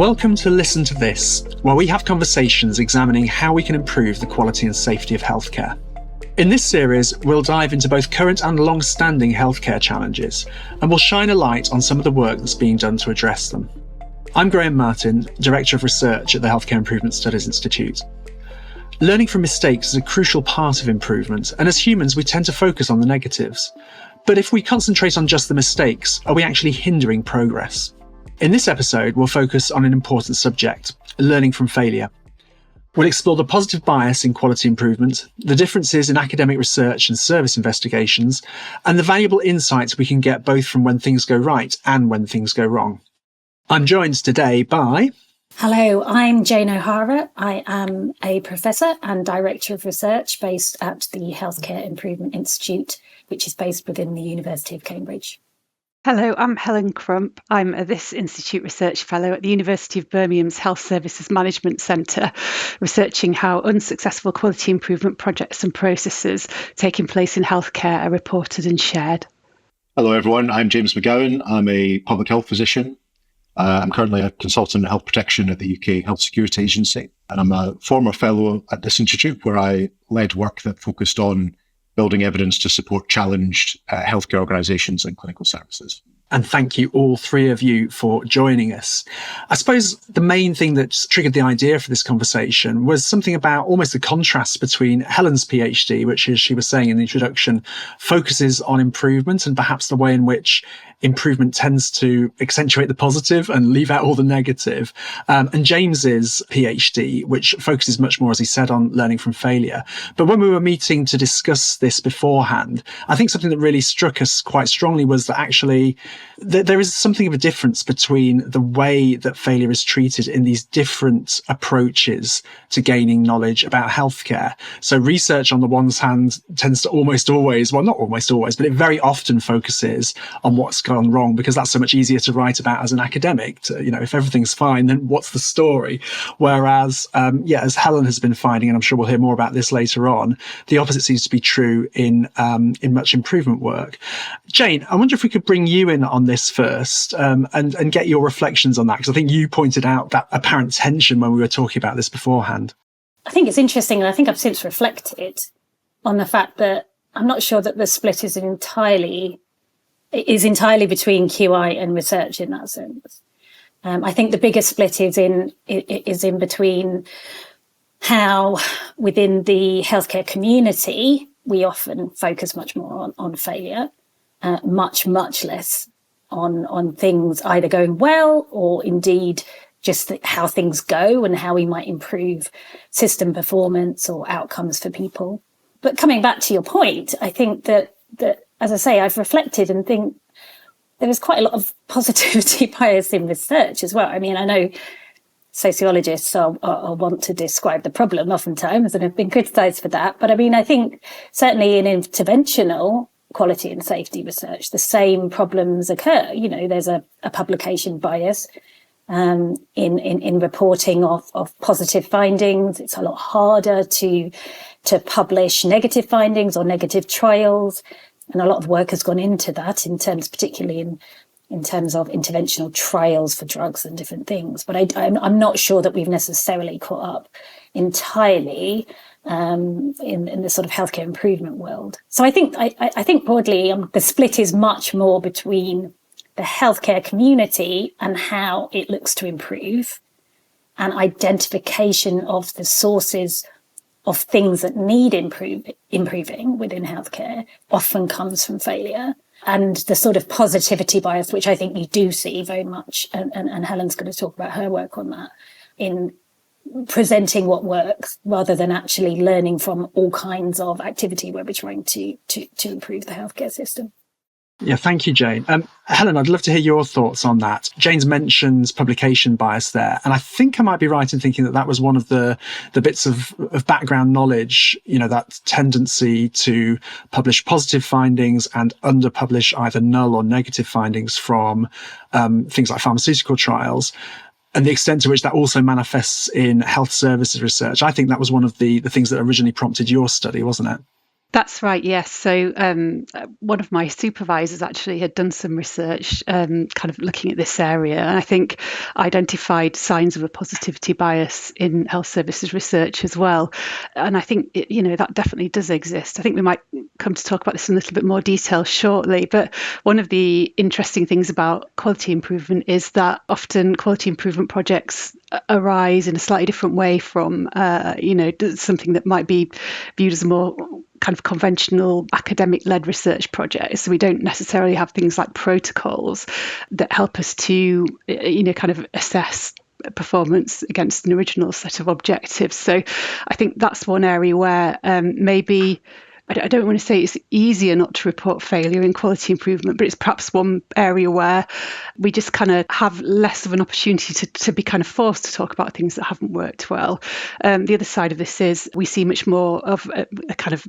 Welcome to Listen to This, where we have conversations examining how we can improve the quality and safety of healthcare. In this series, we'll dive into both current and long-standing healthcare challenges, and we'll shine a light on some of the work that's being done to address them. I'm Graham Martin, Director of Research at the Healthcare Improvement Studies Institute. Learning from mistakes is a crucial part of improvement, and as humans, we tend to focus on the negatives. But if we concentrate on just the mistakes, are we actually hindering progress? In this episode, we'll focus on an important subject, learning from failure. We'll explore the positive bias in quality improvement, the differences in academic research and service investigations, and the valuable insights we can get both from when things go right and when things go wrong. I'm joined today by... Hello, I'm Jane O Hara. I am a professor and director of research based at the Healthcare Improvement Institute, which is based within the University of Cambridge. Hello, I'm Helen Crump. I'm a This Institute Research Fellow at the University of Birmingham's Health Services Management Centre, researching how unsuccessful quality improvement projects and processes taking place in healthcare are reported and shared. Hello everyone, I'm James McGowan. I'm a public health physician. I'm currently a consultant in health protection at the UK Health Security Agency, and I'm a former fellow at this institute where I led work that focused on building evidence to support challenged healthcare organisations and clinical services. And thank you, all three of you, for joining us. I suppose the main thing that triggered the idea for this conversation was something about almost the contrast between Helen's PhD, which, as she was saying in the introduction, focuses on improvement and perhaps the way in which improvement tends to accentuate the positive and leave out all the negative. And James's PhD, which focuses much more, as he said, on learning from failure. But when we were meeting to discuss this beforehand, I think something that really struck us quite strongly was that actually there is something of a difference between the way that failure is treated in these different approaches to gaining knowledge about healthcare. So research on the one hand tends to almost always, well, not almost always, but it very often focuses on what's gone wrong, because that's so much easier to write about as an academic. If everything's fine, then what's the story? Whereas, as Helen has been finding, and I'm sure we'll hear more about this later on, the opposite seems to be true in much improvement work. Jane, I wonder if we could bring you in on this first and get your reflections on that, because I think you pointed out that apparent tension when we were talking about this beforehand. I think it's interesting, and I think I've since reflected on the fact that I'm not sure that the split is entirely between QI and research in that sense. I think the biggest split is in between how within the healthcare community we often focus much more on failure, much less on things either going well or indeed just how things go and how we might improve system performance or outcomes for people. But coming back to your point, I think that as I say, I've reflected and think there is quite a lot of positivity bias in research as well. I mean, I know sociologists are want to describe the problem oftentimes and have been criticised for that. But I mean, I think certainly in interventional quality and safety research, the same problems occur. There's a publication bias in reporting of positive findings. It's a lot harder to publish negative findings or negative trials. And a lot of work has gone into that particularly in terms of interventional trials for drugs and different things. But I'm not sure that we've necessarily caught up entirely in the sort of healthcare improvement world. So I think broadly the split is much more between the healthcare community and how it looks to improve, and identification of the sources of things that need improving within healthcare often comes from failure. And the sort of positivity bias, which I think you do see very much, and Helen's going to talk about her work on that, in presenting what works rather than actually learning from all kinds of activity where we're trying to improve the healthcare system. Yeah, thank you, Jane. Helen, I'd love to hear your thoughts on that. Jane's mentioned publication bias there, and I think I might be right in thinking that was one of the bits of background knowledge, that tendency to publish positive findings and underpublish either null or negative findings from things like pharmaceutical trials. And the extent to which that also manifests in health services research. I think that was one of the things that originally prompted your study, wasn't it? That's right, yes. So one of my supervisors actually had done some research kind of looking at this area, and I think identified signs of a positivity bias in health services research as well. And I think, that definitely does exist. I think we might come to talk about this in a little bit more detail shortly. But one of the interesting things about quality improvement is that often quality improvement projects arise in a slightly different way from, something that might be viewed as a more kind of conventional academic-led research projects. So we don't necessarily have things like protocols that help us to, kind of assess performance against an original set of objectives. So I think that's one area where maybe I don't want to say it's easier not to report failure in quality improvement, but it's perhaps one area where we just kind of have less of an opportunity to be kind of forced to talk about things that haven't worked well. The other side of this is we see much more of a kind of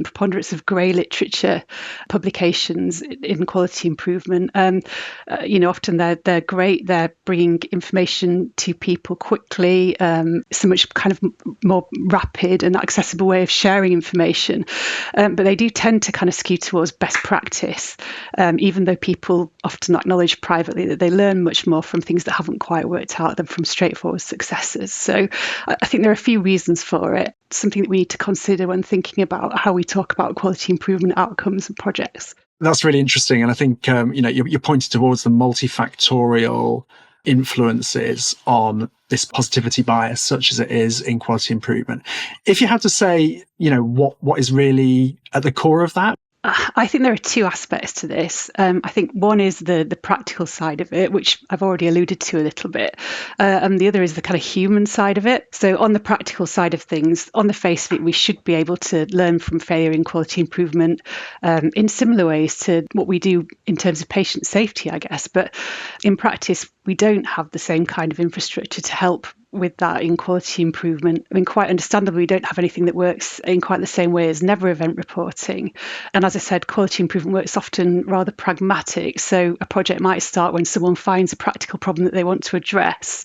preponderance of grey literature publications in quality improvement. Often they're great. They're bringing information to people quickly. So much kind of more rapid and accessible way of sharing information. But they do tend to kind of skew towards best practice, even though people often acknowledge privately that they learn much more from things that haven't quite worked out than from straightforward successes. So I think there are a few reasons for it, something that we need to consider when thinking about how we talk about quality improvement outcomes and projects. That's really interesting. And I think, you're pointing towards the multifactorial influences on this positivity bias, such as it is in quality improvement. If you had to say, what is really at the core of that? I think there are two aspects to this. I think one is the practical side of it, which I've already alluded to a little bit. And the other is the kind of human side of it. So on the practical side of things, on the face of it, we should be able to learn from failure in quality improvement in similar ways to what we do in terms of patient safety, I guess. But in practice, we don't have the same kind of infrastructure to help with that in quality improvement. I mean, quite understandably, we don't have anything that works in quite the same way as never event reporting. And as I said, quality improvement work's often rather pragmatic. So a project might start when someone finds a practical problem that they want to address.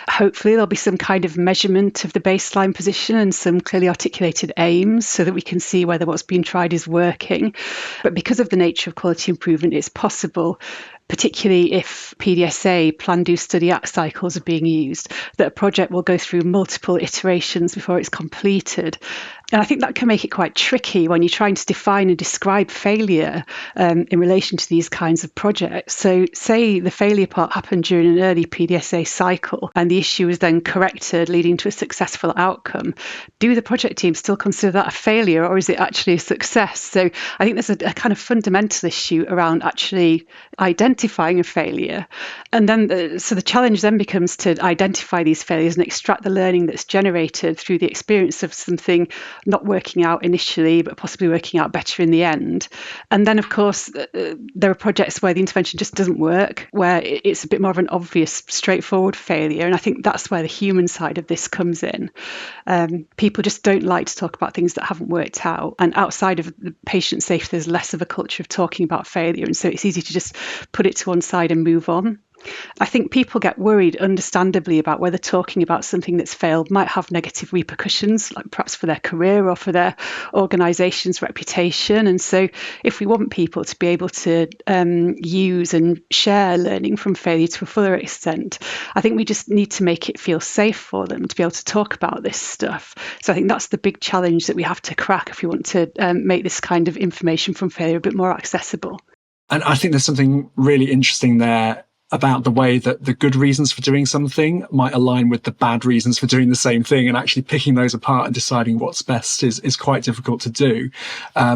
Hopefully there'll be some kind of measurement of the baseline position and some clearly articulated aims so that we can see whether what's being tried is working. But because of the nature of quality improvement, it's possible, particularly if PDSA, plan, do, study, act cycles are being used, that a project will go through multiple iterations before it's completed. And I think that can make it quite tricky when you're trying to define and describe failure in relation to these kinds of projects. So say the failure part happened during an early PDSA cycle and the issue is then corrected, leading to a successful outcome. Do the project team still consider that a failure, or is it actually a success? So I think there's a kind of fundamental issue around actually identifying a failure. And then so the challenge then becomes to identify these failures and extract the learning that's generated through the experience of something not working out initially, but possibly working out better in the end. And then, of course, there are projects where the intervention just doesn't work, where it's a bit more of an obvious, straightforward failure. And I think that's where the human side of this comes in. People just don't like to talk about things that haven't worked out. And outside of the patient safety, there's less of a culture of talking about failure. And so it's easy to just put it to one side and move on. I think people get worried, understandably, about whether talking about something that's failed might have negative repercussions, like perhaps for their career or for their organisation's reputation. And so if we want people to be able to use and share learning from failure to a fuller extent, I think we just need to make it feel safe for them to be able to talk about this stuff. So I think that's the big challenge that we have to crack if we want to make this kind of information from failure a bit more accessible. And I think there's something really interesting there about the way that the good reasons for doing something might align with the bad reasons for doing the same thing, and actually picking those apart and deciding what's best is quite difficult to do.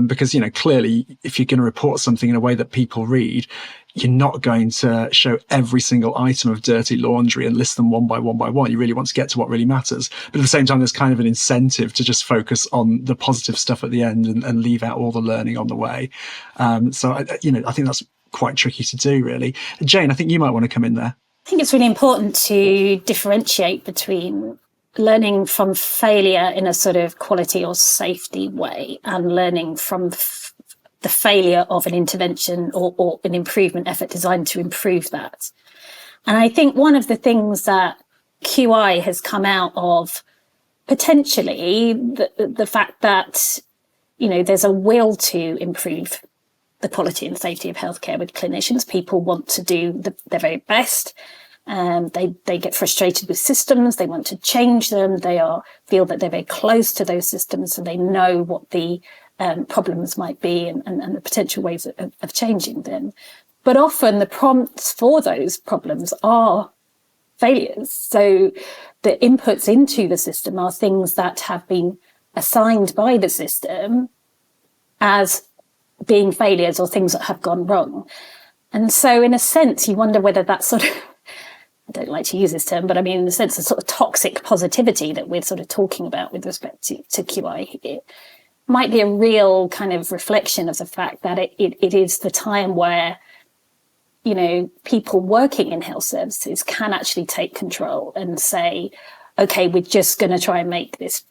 Because, clearly, if you're going to report something in a way that people read, you're not going to show every single item of dirty laundry and list them one by one by one. You really want to get to what really matters. But at the same time, there's kind of an incentive to just focus on the positive stuff at the end and leave out all the learning on the way. So I think that's quite tricky to do, really. Jane, I think you might want to come in there. I think it's really important to differentiate between learning from failure in a sort of quality or safety way and learning from the failure of an intervention or an improvement effort designed to improve that. And I think one of the things that QI has come out of, potentially, the fact that there's a will to improve the quality and safety of healthcare with clinicians. People want to do their very best. They get frustrated with systems. They want to change them. They feel that they're very close to those systems, so they know what the problems might be and the potential ways of changing them. But often the prompts for those problems are failures. So the inputs into the system are things that have been assigned by the system as being failures or things that have gone wrong. And so in a sense, you wonder whether that sort of, I don't like to use this term, but I mean, in the sense of sort of toxic positivity that we're sort of talking about with respect to QI here, might be a real kind of reflection of the fact that it is the time where, people working in health services can actually take control and say, okay, we're just going to try and make this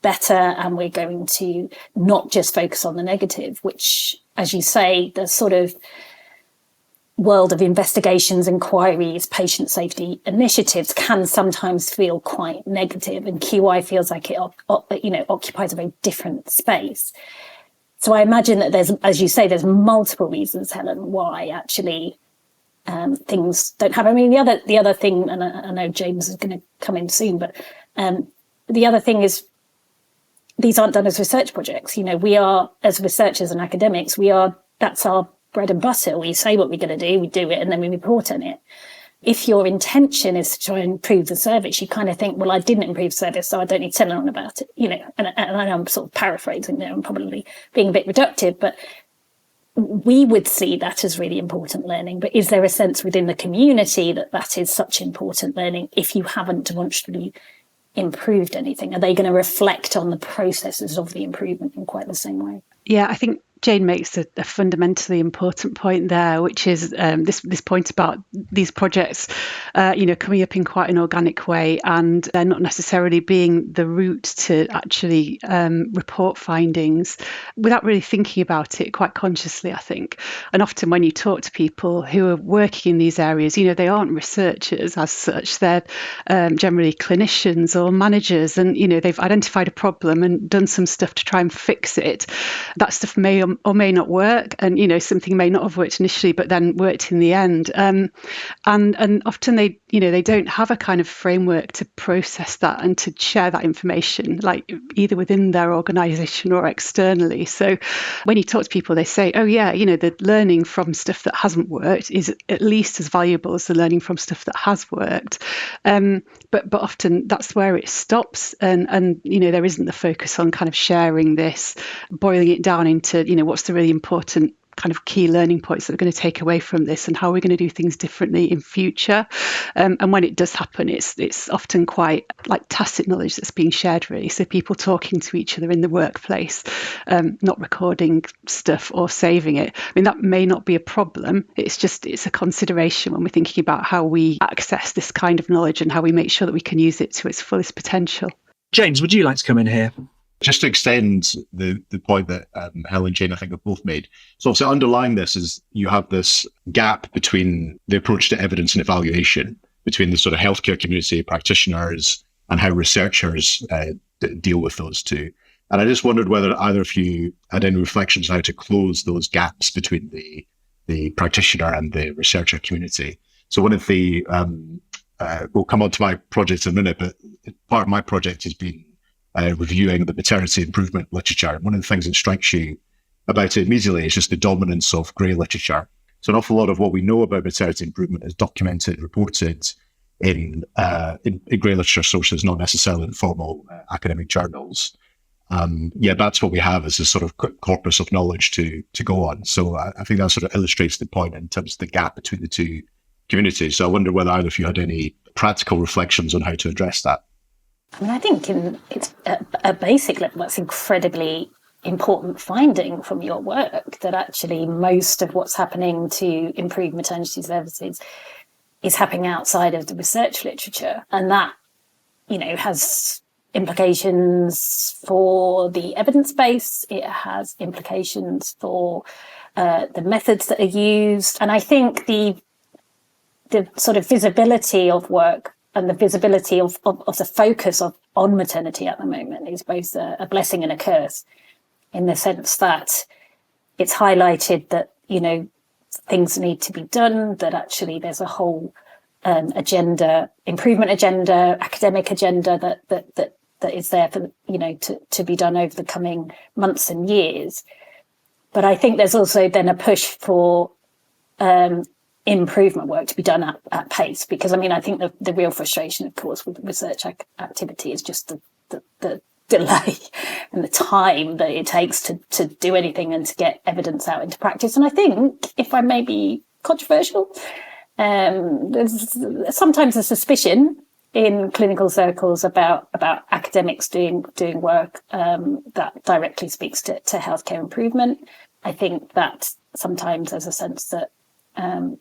better, and we're going to not just focus on the negative, which, as you say, the sort of world of investigations, inquiries, patient safety initiatives can sometimes feel quite negative, and QI feels like it occupies a very different space. So I imagine that there's, as you say, there's multiple reasons, Helen, why actually things don't happen. I mean, the other thing, and I know James is going to come in soon, but the other thing is these aren't done as research projects. We are, as researchers and academics, that's our bread and butter. We say what we're going to do, we do it, and then we report on it. If your intention is to try and improve the service, you kind of think, well, I didn't improve service, so I don't need to tell anyone about it. And I know I'm sort of paraphrasing there, I'm probably being a bit reductive, but we would see that as really important learning. But is there a sense within the community that is such important learning if you haven't demonstrably improved anything? Are they going to reflect on the processes of the improvement in quite the same way? Yeah, I think Jane makes a fundamentally important point there, which is this point about these projects, coming up in quite an organic way, and they're not necessarily being the route to actually report findings without really thinking about it quite consciously, I think. And often when you talk to people who are working in these areas, they aren't researchers as such. They're generally clinicians or managers, and they've identified a problem and done some stuff to try and fix it. That stuff may or may not work, and something may not have worked initially but then worked in the end, and often they don't have a kind of framework to process that and to share that information, like either within their organization or externally. So when you talk to people, they say, oh yeah, the learning from stuff that hasn't worked is at least as valuable as the learning from stuff that has worked, but often that's where it stops, and there isn't the focus on kind of sharing this, boiling it down into what's the really important kind of key learning points that we're going to take away from this, and how we're going to do things differently in future. And when it does happen, it's often quite like tacit knowledge that's being shared, really. So people talking to each other in the workplace, not recording stuff or saving it. I mean, that may not be a problem. It's a consideration when we're thinking about how we access this kind of knowledge and how we make sure that we can use it to its fullest potential. James, would you like to come in here? Just to extend the point that Helen and Jane, I think, have both made. So obviously underlying this is you have this gap between the approach to evidence and evaluation, between the sort of healthcare community, practitioners, and how researchers deal with those two. And I just wondered whether either of you had any reflections on how to close those gaps between the practitioner and the researcher community. So one of the, we'll come on to my project in a minute, but part of my project has been reviewing the maternity improvement literature. One of the things that strikes you about it immediately is just the dominance of grey literature. So an awful lot of what we know about maternity improvement is documented, reported in grey literature sources, not necessarily in formal academic journals. That's what we have as a sort of corpus of knowledge to go on. So I think that sort of illustrates the point in terms of the gap between the two communities. So I wonder whether either of you had any practical reflections on how to address that. I mean, I think it's a basic level, that's incredibly important finding from your work, that actually most of what's happening to improve maternity services is happening outside of the research literature. And that, has implications for the evidence base. It has implications for the methods that are used. And I think the sort of visibility of work and the visibility of the focus on maternity at the moment is both a blessing and a curse. in the sense that it's highlighted that, things need to be done, that actually there's a whole agenda, improvement agenda, academic agenda that is there for, to be done over the coming months and years. But I think there's also then a push for improvement work to be done at pace, because I think the real frustration, of course, with research activity is just the delay and the time that it takes to do anything and to get evidence out into practice. And I think, if I may be controversial, there's sometimes a suspicion in clinical circles about academics doing work that directly speaks to healthcare improvement. I think that sometimes there's a sense that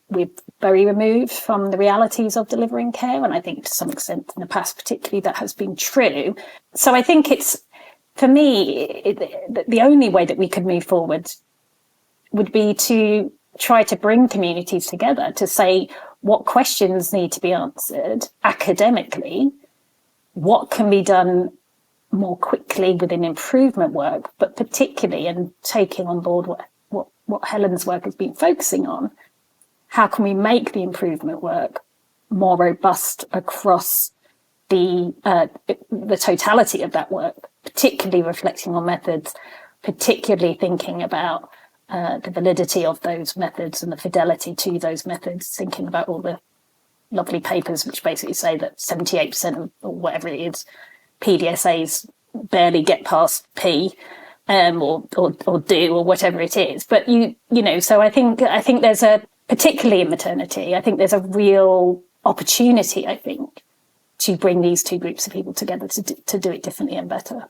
we're very removed from the realities of delivering care. And I think to some extent in the past, particularly, that has been true. So I think for me, the only way that we could move forward would be to try to bring communities together to say what questions need to be answered academically, what can be done more quickly within improvement work, but particularly, and taking on board what Helen's work has been focusing on, how can we make the improvement work more robust across the totality of that work, particularly reflecting on methods, particularly thinking about the validity of those methods and the fidelity to those methods, thinking about all the lovely papers which basically say that 78% or whatever it is, PDSAs barely get past P, or do, or whatever it is. But so I think there's particularly in maternity, I think there's a real opportunity, I think, to bring these two groups of people together to do it differently and better.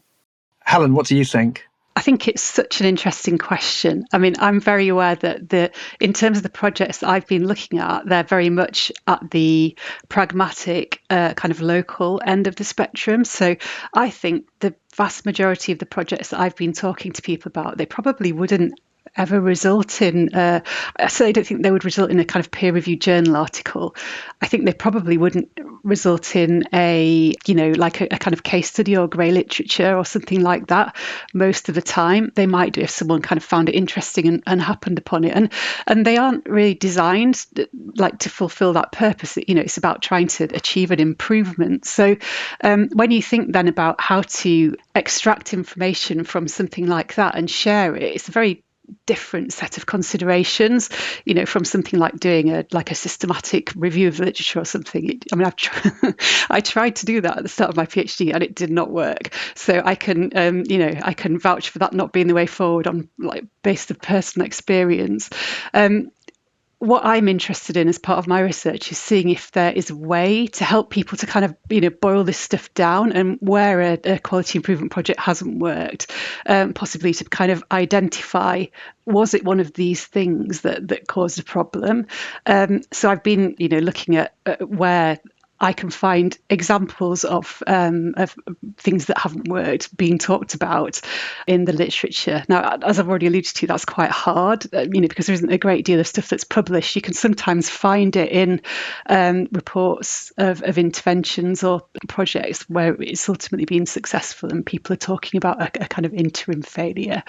Helen, what do you think? I think it's such an interesting question. I'm very aware that in terms of the projects that I've been looking at, they're very much at the pragmatic kind of local end of the spectrum. So I think the vast majority of the projects that I've been talking to people about, they probably wouldn't ever result in, I certainly don't think they would result in a kind of peer-reviewed journal article. I think they probably wouldn't result in a kind of case study or grey literature or something like that. Most of the time they might do if someone kind of found it interesting and happened upon it. And they aren't really designed to fulfill that purpose. It's about trying to achieve an improvement. So when you think then about how to extract information from something like that and share it, it's a very different set of considerations, from something like doing a systematic review of literature or something. I tried to do that at the start of my PhD and it did not work. So I can vouch for that not being the way forward on based on personal experience. What I'm interested in as part of my research is seeing if there is a way to help people to kind of, boil this stuff down, and where a quality improvement project hasn't worked, possibly to kind of identify, was it one of these things that caused a problem? So I've been, looking at where I can find examples of things that haven't worked being talked about in the literature. Now, as I've already alluded to, that's quite hard, because there isn't a great deal of stuff that's published. You can sometimes find it in reports of interventions or projects where it's ultimately been successful and people are talking about a kind of interim failure.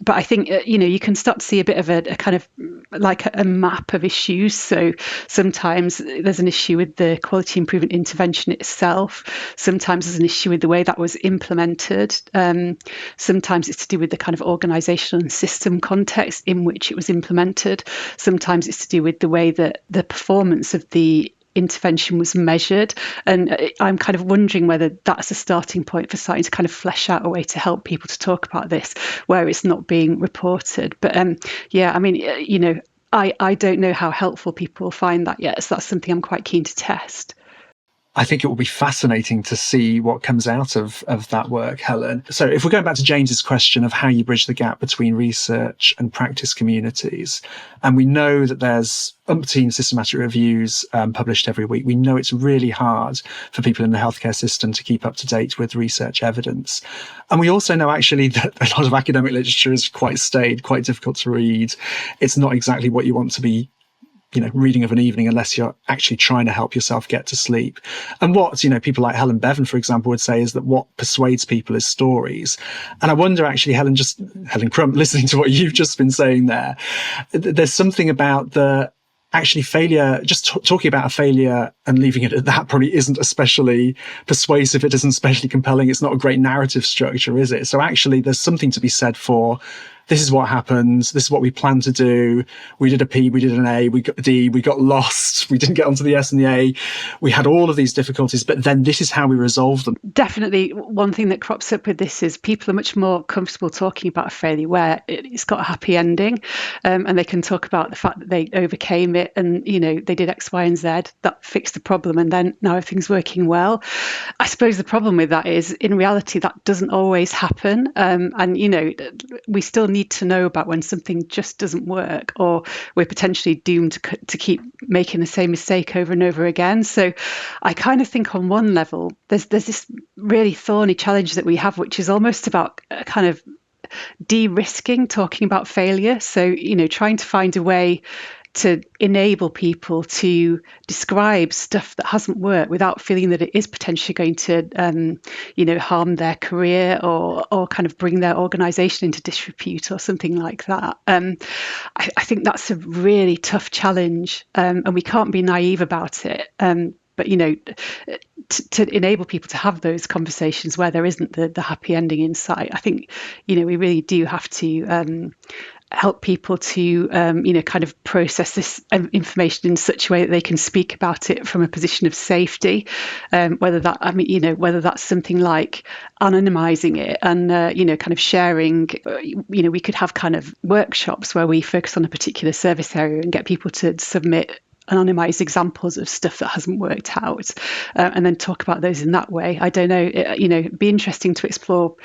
But I think, you can start to see a bit of a kind of like a map of issues. So sometimes there's an issue with the quality improvement intervention itself. Sometimes there's an issue with the way that was implemented. Sometimes it's to do with the kind of organisational and system context in which it was implemented. Sometimes it's to do with the way that the performance of the intervention was measured. And I'm kind of wondering whether that's a starting point for starting to kind of flesh out a way to help people to talk about this where it's not being reported. But I don't know how helpful people will find that yet. So that's something I'm quite keen to test. I think it will be fascinating to see what comes out of that work, Helen. So if we're going back to James's question of how you bridge the gap between research and practice communities, and we know that there's umpteen systematic reviews published every week. We know it's really hard for people in the healthcare system to keep up to date with research evidence. And we also know actually that a lot of academic literature is quite staid, quite difficult to read. It's not exactly what you want to be reading of an evening unless you're actually trying to help yourself get to sleep. And what, people like Helen Bevan, for example, would say is that what persuades people is stories. And I wonder, actually, Helen Crump, listening to what you've just been saying there, there's something about the actually failure, just talking about a failure and leaving it at that probably isn't especially persuasive. It isn't especially compelling. It's not a great narrative structure, is it? So actually there's something to be said for, this is what happened. This is what we planned to do. We did a P, we did an A, we got a D, we got lost. We didn't get onto the S and the A. We had all of these difficulties, but then this is how we resolved them. Definitely one thing that crops up with this is people are much more comfortable talking about a failure where it's got a happy ending, and they can talk about the fact that they overcame it and, they did X, Y, and Z, that fixed the problem, and then now everything's working well. I suppose the problem with that is, in reality, that doesn't always happen. And, we still need to know about when something just doesn't work, or we're potentially doomed to keep making the same mistake over and over again. So I kind of think on one level, there's this really thorny challenge that we have, which is almost about kind of de-risking talking about failure. So, trying to find a way to enable people to describe stuff that hasn't worked without feeling that it is potentially going to, harm their career or kind of bring their organisation into disrepute or something like that. I think that's a really tough challenge, and we can't be naive about it. But, to enable people to have those conversations where there isn't the happy ending in sight, I think, we really do have to help people to, kind of process this information in such a way that they can speak about it from a position of safety. Whether that's something like anonymizing it and, kind of sharing, we could have kind of workshops where we focus on a particular service area and get people to submit anonymized examples of stuff that hasn't worked out, and then talk about those in that way. I don't know, it'd be interesting to explore,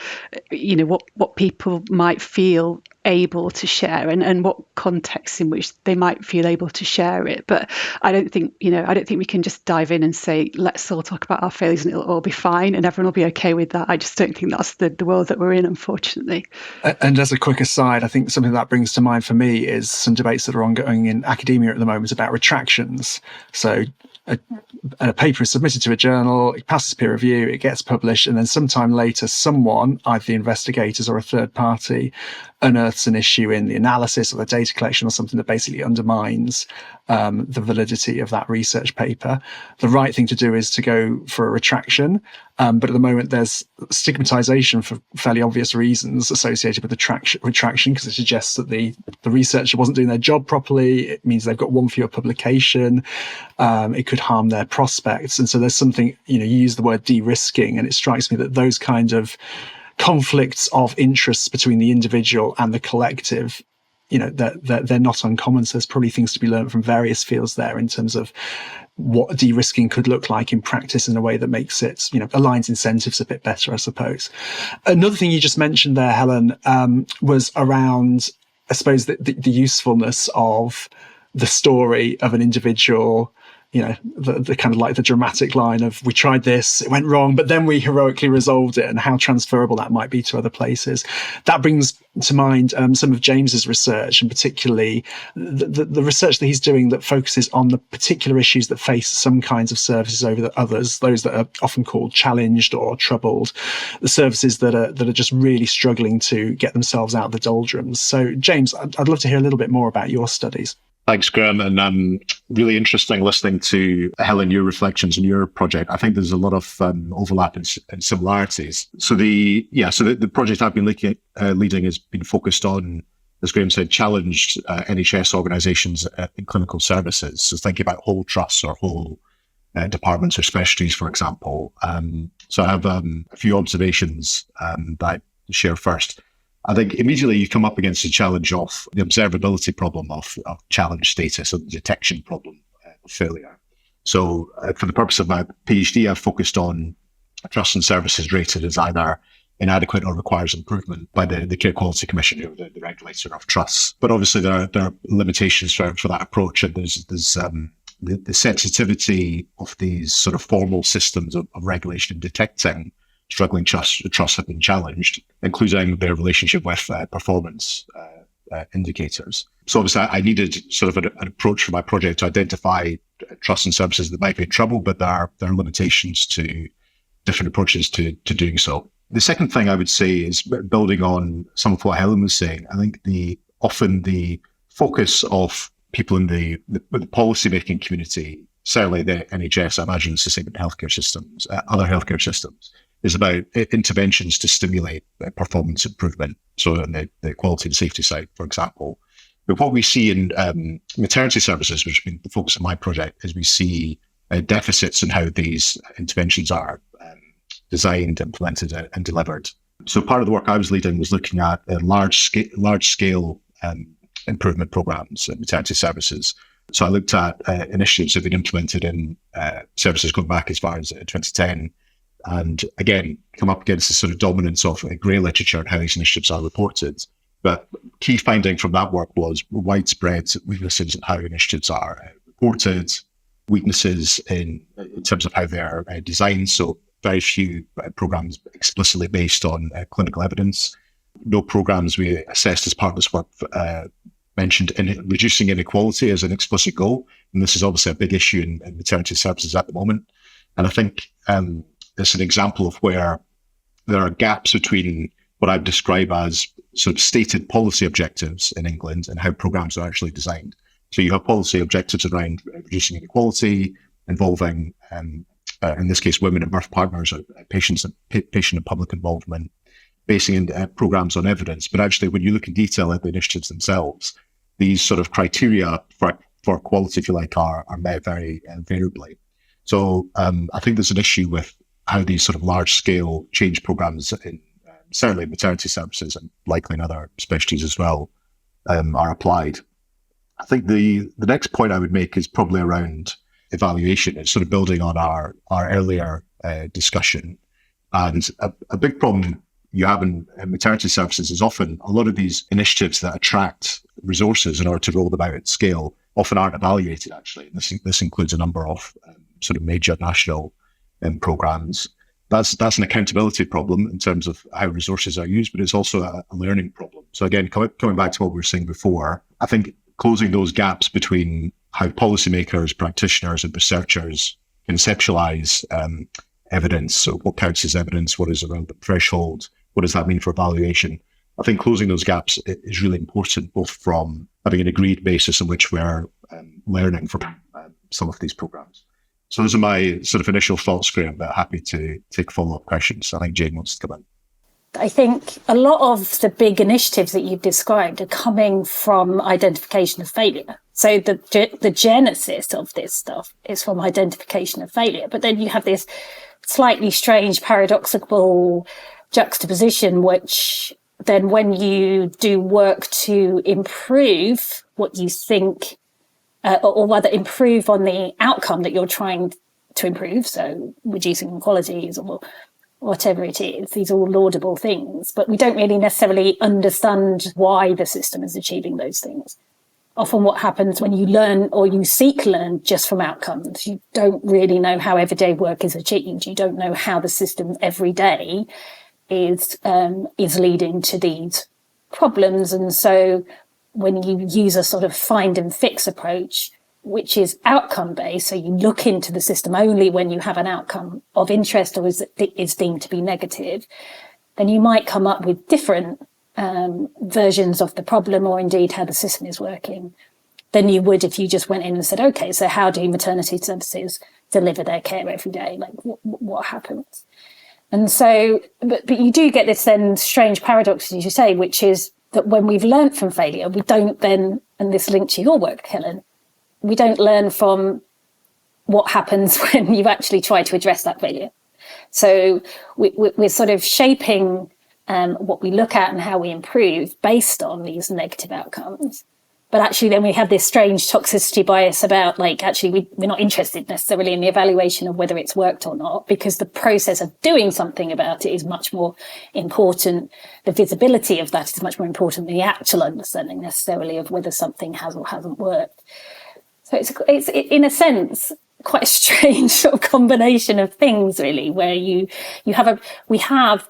what people might feel able to share and what contexts in which they might feel able to share it. But I don't think we can just dive in and say, let's all talk about our failures and it'll all be fine and everyone will be okay with that. I just don't think that's the world that we're in, unfortunately. And as a quick aside, I think something that brings to mind for me is some debates that are ongoing in academia at the moment about retractions. So a paper is submitted to a journal, it passes peer review, it gets published, and then sometime later someone, either the investigators or a third party, unearths an issue in the analysis or the data collection or something that basically undermines the validity of that research paper. The right thing to do is to go for a retraction, but at the moment there's stigmatization for fairly obvious reasons associated with the retraction, because it suggests that the researcher wasn't doing their job properly. It means they've got one fewer publication. It could harm their prospects. And so there's something, you use the word de-risking, and it strikes me that those kind of conflicts of interests between the individual and the collective, they're not uncommon. So there's probably things to be learned from various fields there in terms of what de-risking could look like in practice in a way that makes it, aligns incentives a bit better, I suppose. Another thing you just mentioned there, Helen, was around, I suppose, the usefulness of the story of an individual, the kind of like the dramatic line of, we tried this, it went wrong, but then we heroically resolved it, and how transferable that might be to other places. That brings to mind some of James's research, and particularly the research that he's doing that focuses on the particular issues that face some kinds of services over the others, those that are often called challenged or troubled, the services that are just really struggling to get themselves out of the doldrums. So, James, I'd love to hear a little bit more about your studies. Thanks, Graham. And really interesting listening to, Helen, your reflections on your project. I think there's a lot of overlap and similarities. So the project I've been leading has been focused on, as Graham said, challenged NHS organisations in clinical services. So thinking about whole trusts or whole departments or specialties, for example. So I have a few observations that I share first. I think immediately you come up against the challenge of the observability problem of challenge status, or the detection problem of failure. So for the purpose of my PhD, I've focused on trusts and services rated as either inadequate or requires improvement by the Care Quality Commission, who are the regulator of trusts. But obviously there are limitations for that approach, and there's the sensitivity of these sort of formal systems of regulation and detecting trusts have been challenged, including their relationship with performance indicators. So obviously I needed sort of an approach for my project to identify trusts and services that might be in trouble, but there are limitations to different approaches to doing so. The second thing I would say is building on some of what Helen was saying. I think often the focus of people in the policy-making community, certainly the NHS, I imagine it's the same in healthcare systems, other healthcare systems, is about interventions to stimulate performance improvement. So on the quality and safety side, for example. But what we see in maternity services, which has been the focus of my project, is we see deficits in how these interventions are designed, implemented, and delivered. So part of the work I was leading was looking at large scale improvement programs in maternity services. So I looked at initiatives that have been implemented in services going back as far as 2010, and again, come up against the sort of dominance of grey literature and how these initiatives are reported. But key finding from that work was widespread weaknesses in how initiatives are reported, weaknesses in terms of how they're designed. So very few programs explicitly based on clinical evidence. No programs we assessed as part of this work mentioned in reducing inequality as an explicit goal. And this is obviously a big issue in maternity services at the moment. And I think it's an example of where there are gaps between what I'd describe as sort of stated policy objectives in England and how programs are actually designed. So you have policy objectives around reducing inequality, involving, in this case, women and birth partners, patient and public involvement, basing programs on evidence. But actually, when you look in detail at the initiatives themselves, these sort of criteria for quality, if you like, are met very variably. So I think there's an issue with how these sort of large-scale change programs in certainly maternity services and likely in other specialties as well are applied. I think the next point I would make is probably around evaluation. It's sort of building on our earlier discussion. And a big problem you have in maternity services is often a lot of these initiatives that attract resources in order to roll them out at scale often aren't evaluated, actually. This includes a number of sort of major national programs. That's an accountability problem in terms of how resources are used, but it's also a learning problem. So again, coming back to what we were saying before, I think closing those gaps between how policymakers, practitioners, and researchers conceptualize evidence. So what counts as evidence? What is around the threshold? What does that mean for evaluation? I think closing those gaps is really important, both from having an agreed basis on which we're learning from some of these programs. So those are my sort of initial thoughts, Graham, but happy to take follow-up questions. I think Jane wants to come in. I think a lot of the big initiatives that you've described are coming from identification of failure. So the genesis of this stuff is from identification of failure. But then you have this slightly strange, paradoxical juxtaposition, which then when you do work to improve what you think, or rather improve on the outcome that you're trying to improve, so reducing inequalities or whatever it is, these are all laudable things, but we don't really necessarily understand why the system is achieving those things. Often what happens when you learn or you seek learn just from outcomes, you don't really know how everyday work is achieved. You don't know how the system every day is leading to these problems. And so when you use a sort of find and fix approach, which is outcome based, so you look into the system only when you have an outcome of interest or is deemed to be negative, then you might come up with different versions of the problem or indeed how the system is working than you would if you just went in and said, okay, so how do maternity services deliver their care every day? Like what happens? And so, but you do get this then strange paradox, as you say, which is that when we've learned from failure, we don't then, and this linked to your work, Helen, we don't learn from what happens when you actually try to address that failure. So we're sort of shaping what we look at and how we improve based on these negative outcomes. But actually then we have this strange toxicity bias about like, actually we're not interested necessarily in the evaluation of whether it's worked or not, because the process of doing something about it is much more important. The visibility of that is much more important than the actual understanding necessarily of whether something has or hasn't worked. So it's in a sense quite a strange sort of combination of things, really, where we have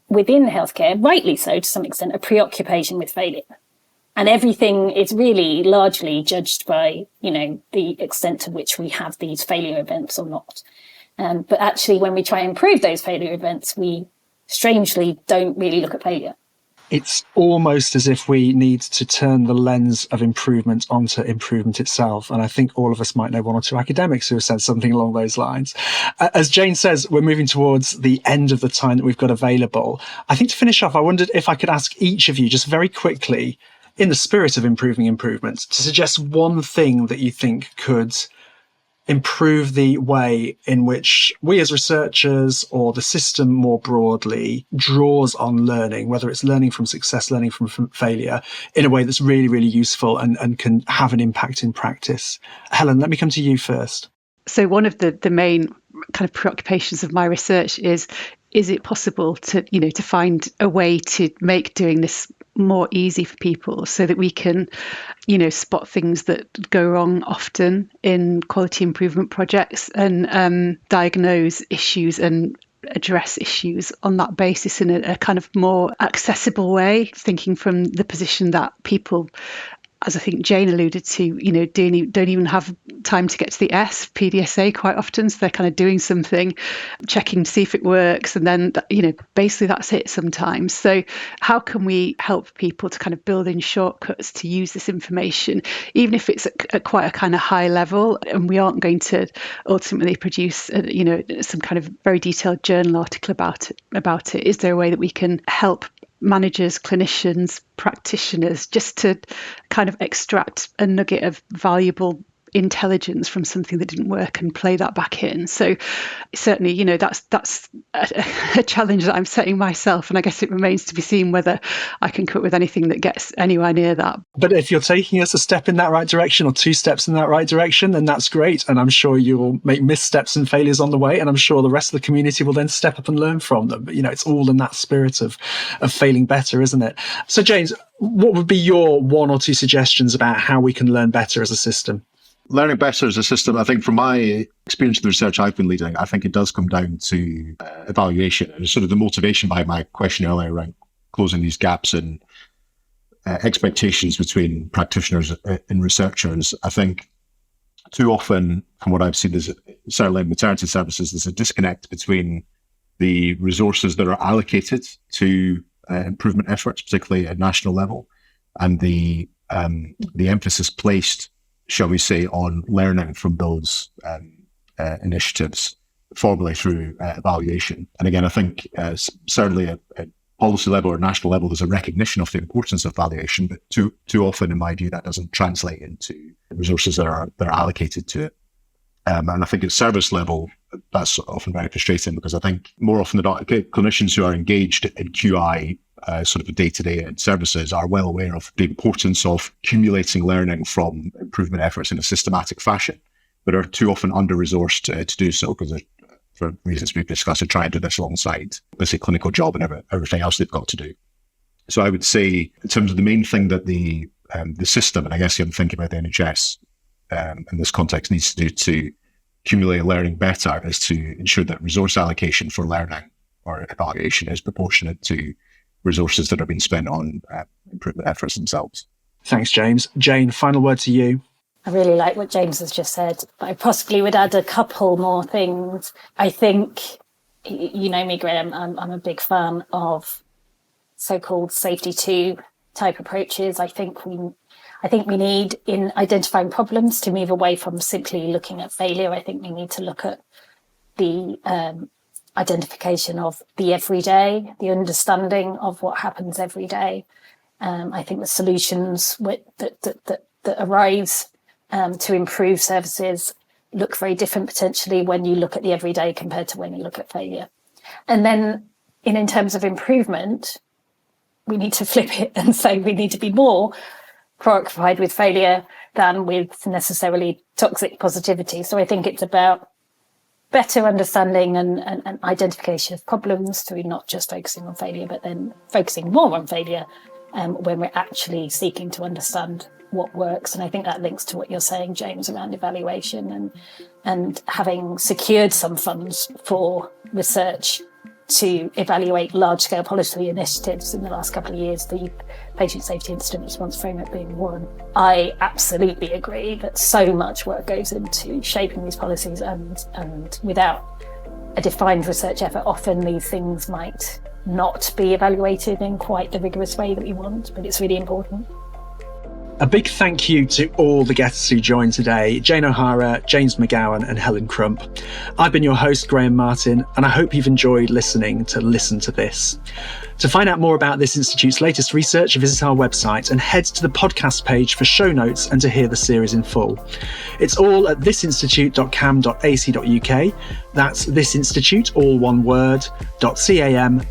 within healthcare, rightly so to some extent, a preoccupation with failure. And everything is really largely judged by, the extent to which we have these failure events or not. But actually, when we try and improve those failure events, we strangely don't really look at failure. It's almost as if we need to turn the lens of improvement onto improvement itself. And I think all of us might know one or two academics who have said something along those lines. As Jane says, we're moving towards the end of the time that we've got available. I think to finish off, I wondered if I could ask each of you just very quickly, in the spirit of improving improvements, to suggest one thing that you think could improve the way in which we as researchers or the system more broadly draws on learning, whether it's learning from success, learning from failure, in a way that's really, really useful and can have an impact in practice. Helen, let me come to you first. So one of the main kind of preoccupations of my research is it possible to find a way to make doing this more easy for people so that we can, spot things that go wrong often in quality improvement projects and diagnose issues and address issues on that basis in a kind of more accessible way, thinking from the position that people, as I think Jane alluded to, don't even have time to get to the PDSA quite often. So they're kind of doing something, checking to see if it works. And then, basically that's it sometimes. So how can we help people to kind of build in shortcuts to use this information, even if it's at quite a kind of high level, and we aren't going to ultimately produce, some kind of very detailed journal article about it. Is there a way that we can help managers, clinicians, practitioners, just to kind of extract a nugget of valuable intelligence from something that didn't work and play that back in? So certainly, that's a challenge that I'm setting myself, and I guess it remains to be seen whether I can come up with anything that gets anywhere near that. But if you're taking us a step in that right direction or two steps in that right direction, then that's great. And I'm sure you will make missteps and failures on the way. And I'm sure the rest of the community will then step up and learn from them. But, it's all in that spirit of failing better, isn't it? So, James, what would be your one or two suggestions about how we can learn better as a system? Learning better as a system, I think from my experience of the research I've been leading, I think it does come down to evaluation and sort of the motivation behind my question earlier around closing these gaps in expectations between practitioners and researchers. I think too often, from what I've seen, there's certainly in maternity services, there's a disconnect between the resources that are allocated to improvement efforts, particularly at national level, and the emphasis placed, shall we say, on learning from those initiatives, formally through evaluation. And again, I think certainly at policy level or national level, there's a recognition of the importance of evaluation, but too often, in my view, that doesn't translate into resources that are allocated to it. And I think at service level, that's often very frustrating, because I think more often than not, clinicians who are engaged in QI sort of day-to-day services are well aware of the importance of accumulating learning from improvement efforts in a systematic fashion, but are too often under-resourced to do so, because for reasons we've discussed, to try and do this alongside, let's say, clinical job and everything else they've got to do. So I would say, in terms of the main thing that the system, and I guess I'm thinking about the NHS in this context, needs to do to accumulate learning better, is to ensure that resource allocation for learning or evaluation is proportionate to resources that are being spent on improvement efforts themselves. Thanks, James. Jane, final word to you. I really like what James has just said, but I possibly would add a couple more things. I think, you know me, Graham, I'm a big fan of so-called safety 2 type approaches. I think we need, in identifying problems, to move away from simply looking at failure. I think we need to look at the identification of the everyday, the understanding of what happens every day. I think the solutions that arise to improve services look very different potentially when you look at the everyday compared to when you look at failure. And then in terms of improvement, we need to flip it and say we need to be more preoccupied with failure than with necessarily toxic positivity. So I think it's about better understanding and identification of problems through not just focusing on failure, but then focusing more on failure when we're actually seeking to understand what works. And I think that links to what you're saying, James, around evaluation and having secured some funds for research to evaluate large-scale policy initiatives in the last couple of years, the patient safety incident response framework being one. I absolutely agree that so much work goes into shaping these policies, and without a defined research effort, often these things might not be evaluated in quite the rigorous way that we want, but it's really important. A big thank you to all the guests who joined today, Jane O Hara, James McGowan and Helen Crump. I've been your host, Graham Martin, and I hope you've enjoyed listening to Listen to This. To find out more about this institute's latest research, visit our website and head to the podcast page for show notes and to hear the series in full. It's all at thisinstitute.cam.ac.uk. That's thisinstitute, all one word, .cam.ac.uk.